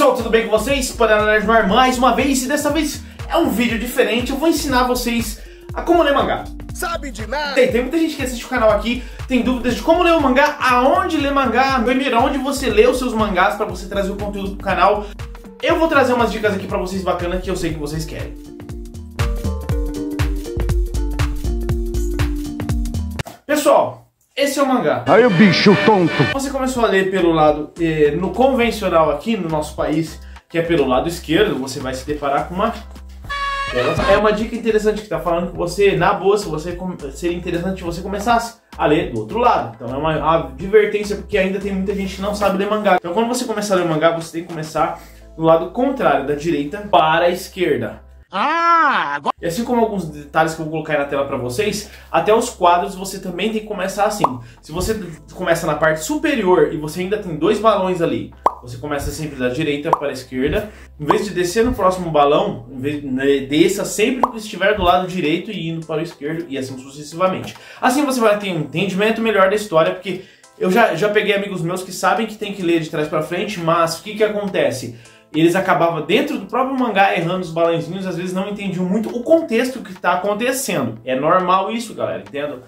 Pessoal, tudo bem com vocês? Para ajudar mais uma vez, e dessa vez é um vídeo diferente. Eu vou ensinar vocês a como ler mangá. Sabe de nada? Tem muita gente que assiste o canal aqui, tem dúvidas de como ler o mangá, aonde ler mangá, primeiro, onde você lê os seus mangás para você trazer o conteúdo pro canal. Eu vou trazer umas dicas aqui para vocês bacanas que eu sei que vocês querem. Pessoal, esse é o mangá. Aí o bicho tonto. Você começou a ler pelo lado, no convencional aqui no nosso país, que é pelo lado esquerdo, você vai se deparar com uma... É uma dica interessante que tá falando que você, na boa, seria interessante você começasse a ler do outro lado. Então é uma advertência, porque ainda tem muita gente que não sabe ler mangá. Então quando você começar a ler mangá, você tem que começar do lado contrário, da direita para a esquerda. E assim como alguns detalhes que eu vou colocar aí na tela pra vocês, até os quadros você também tem que começar assim. Se você começa na parte superior e você ainda tem dois balões ali, você começa sempre da direita para a esquerda. Em vez de descer no próximo balão, desça sempre que estiver do lado direito e indo para o esquerdo, e assim sucessivamente. Assim você vai ter um entendimento melhor da história, porque eu já peguei amigos meus que sabem que tem que ler de trás para frente, mas o que acontece? Eles acabavam dentro do próprio mangá errando os balãozinhos, às vezes não entendiam muito o contexto que está acontecendo. É normal isso, galera, entendeu?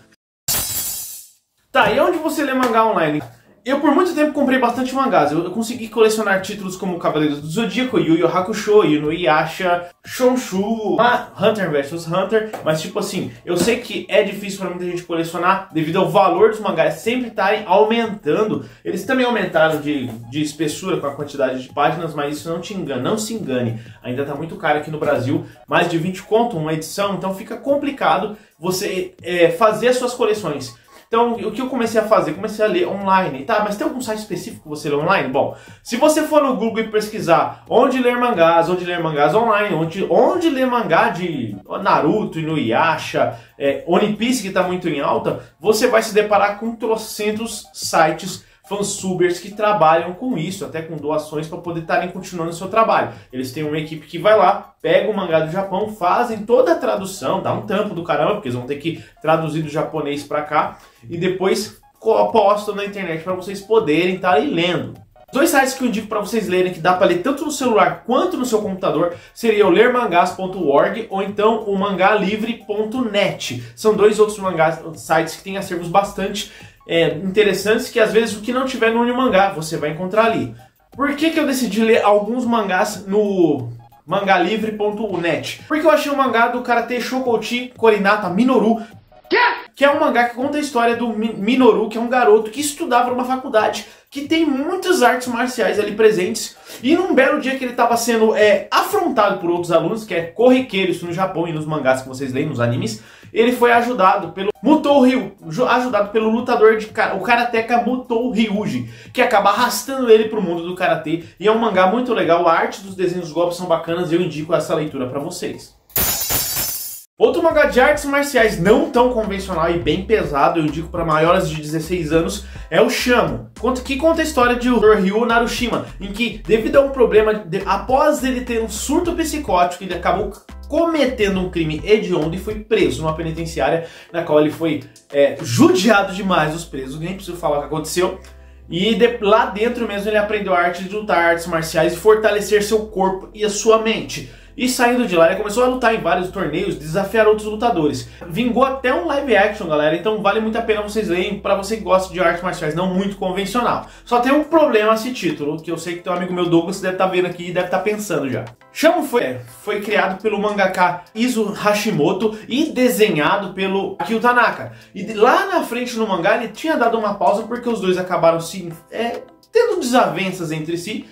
Tá, e onde você lê mangá online? Eu por muito tempo comprei bastante mangás. Eu consegui colecionar títulos como Cavaleiros do Zodíaco, Yu Yu Hakusho, Inuyasha, Shonshu, Hunter vs Hunter. Mas tipo assim, eu sei que é difícil para muita gente colecionar devido ao valor dos mangás sempre estarem aumentando. Eles também aumentaram de espessura com a quantidade de páginas, mas isso não te engana, não se engane. Ainda tá muito caro aqui no Brasil, mais de 20 conto uma edição, então fica complicado você fazer as suas coleções. Então, o que eu comecei a fazer? Comecei a ler online. Tá, mas tem algum site específico que você lê online? Bom, se você for no Google e pesquisar onde ler mangás online, onde ler mangá de Naruto, Inuyasha, One Piece, que está muito em alta, você vai se deparar com trocentos sites fansubers que trabalham com isso, até com doações para poder estarem continuando o seu trabalho. Eles têm uma equipe que vai lá, pega o mangá do Japão, fazem toda a tradução, dá um trampo do caramba, porque eles vão ter que traduzir do japonês para cá, e depois postam na internet para vocês poderem estar lendo. Dois sites que eu indico para vocês lerem, que dá para ler tanto no celular quanto no seu computador, seria o lermangás.org ou então o mangalivre.net. São dois outros sites que têm acervos bastante interessantes, que às vezes o que não tiver no Unimangá você vai encontrar ali. Por que eu decidi ler alguns mangás no mangalivre.net? Porque eu achei o mangá do Karate Shokouchi Korinata Minoru, que é um mangá que conta a história do Minoru, que é um garoto que estudava numa faculdade que tem muitas artes marciais ali presentes, e num belo dia que ele estava sendo afrontado por outros alunos, que é corriqueiro isso no Japão e nos mangás que vocês leem, nos animes, ele foi ajudado pelo Mutou Ryu, ajudado pelo lutador o karateka Mutou Ryuji, que acaba arrastando ele pro mundo do karatê, e é um mangá muito legal, a arte dos desenhos dos golpes são bacanas, e eu indico essa leitura para vocês. Outro mangá de artes marciais não tão convencional e bem pesado, eu indico para maiores de 16 anos, é o Shamo, que conta a história de Ryu Narushima, em que, devido a um problema, após ele ter um surto psicótico, ele acabou cometendo um crime hediondo e foi preso numa penitenciária, na qual ele foi judiado demais dos presos, nem preciso falar o que aconteceu. E lá dentro mesmo ele aprendeu a arte de lutar, artes marciais e fortalecer seu corpo e a sua mente. E saindo de lá, ele começou a lutar em vários torneios, desafiar outros lutadores. Vingou até um live action, galera, então vale muito a pena vocês lerem para você que gosta de artes marciais não muito convencional. Só tem um problema esse título, que eu sei que tem um amigo meu, Douglas, deve estar vendo aqui e deve estar pensando já. Shamo foi criado pelo mangaka Izu Hashimoto e desenhado pelo Akio Tanaka. E lá na frente no mangá ele tinha dado uma pausa porque os dois acabaram tendo desavenças entre si.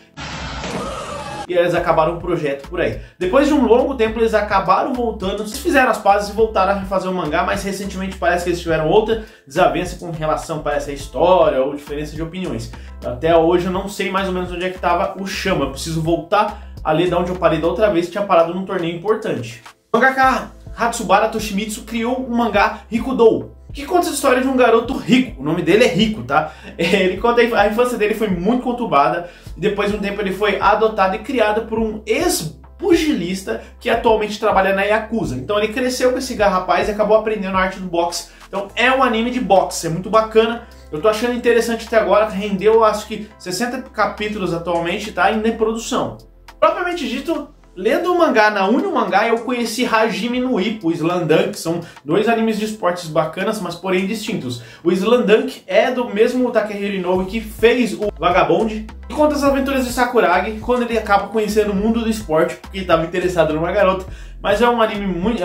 E eles acabaram o projeto por aí. Depois de um longo tempo eles acabaram voltando, fizeram as pazes e voltaram a refazer o mangá, mas recentemente parece que eles tiveram outra desavença com relação, parece, a história ou diferença de opiniões. Até hoje eu não sei mais ou menos onde é que estava o Shamo, eu preciso voltar a ler de onde eu parei da outra vez, que tinha parado num torneio importante. O mangaka Hatsubara Toshimitsu criou um mangá Rikudou, que conta a história de um garoto rico. O nome dele é Rico, tá? Ele conta a infância dele foi muito conturbada, e depois de um tempo ele foi adotado e criado por um ex-pugilista que atualmente trabalha na Yakuza. Então ele cresceu com esse rapaz e acabou aprendendo a arte do boxe. Então é um anime de boxe, é muito bacana. Eu tô achando interessante até agora, rendeu acho que 60 capítulos atualmente, tá em produção. Propriamente dito, lendo o mangá na Uni Mangá, eu conheci Hajime no Ippo, Slamdunk, que são dois animes de esportes bacanas, mas porém distintos. O Slamdunk é do mesmo Takehiro Inoue que fez o Vagabond, e conta as aventuras de Sakuragi quando ele acaba conhecendo o mundo do esporte, porque estava interessado numa garota, mas é um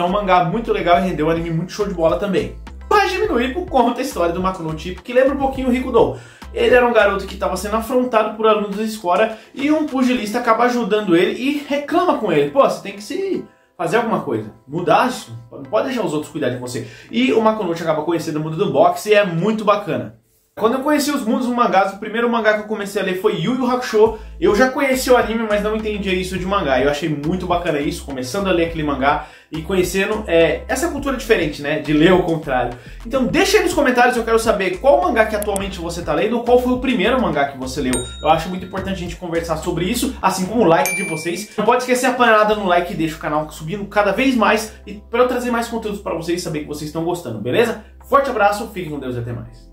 mangá muito legal e rendeu um anime muito show de bola também. O Hajime no Ippo conta a história do Makunochi, que lembra um pouquinho o Rikudo. Ele era um garoto que estava sendo afrontado por alunos da escola e um pugilista acaba ajudando ele e reclama com ele. Pô, você tem que se fazer alguma coisa, mudar isso, não pode deixar os outros cuidarem de você. E o Makunochi acaba conhecendo o mundo do boxe e é muito bacana. Quando eu conheci os mundos dos mangás, o primeiro mangá que eu comecei a ler foi Yu Yu Hakusho. Eu já conheci o anime, mas não entendia isso de mangá. Eu achei muito bacana isso, começando a ler aquele mangá e conhecendo essa cultura diferente, né, de ler ao contrário. Então deixa aí nos comentários, eu quero saber qual mangá que atualmente você está lendo, ou qual foi o primeiro mangá que você leu. Eu acho muito importante a gente conversar sobre isso, assim como o like de vocês. Não pode esquecer a panelada no like e deixa o canal subindo cada vez mais, e para eu trazer mais conteúdos para vocês, saber que vocês estão gostando, beleza? Forte abraço, fiquem com Deus e até mais.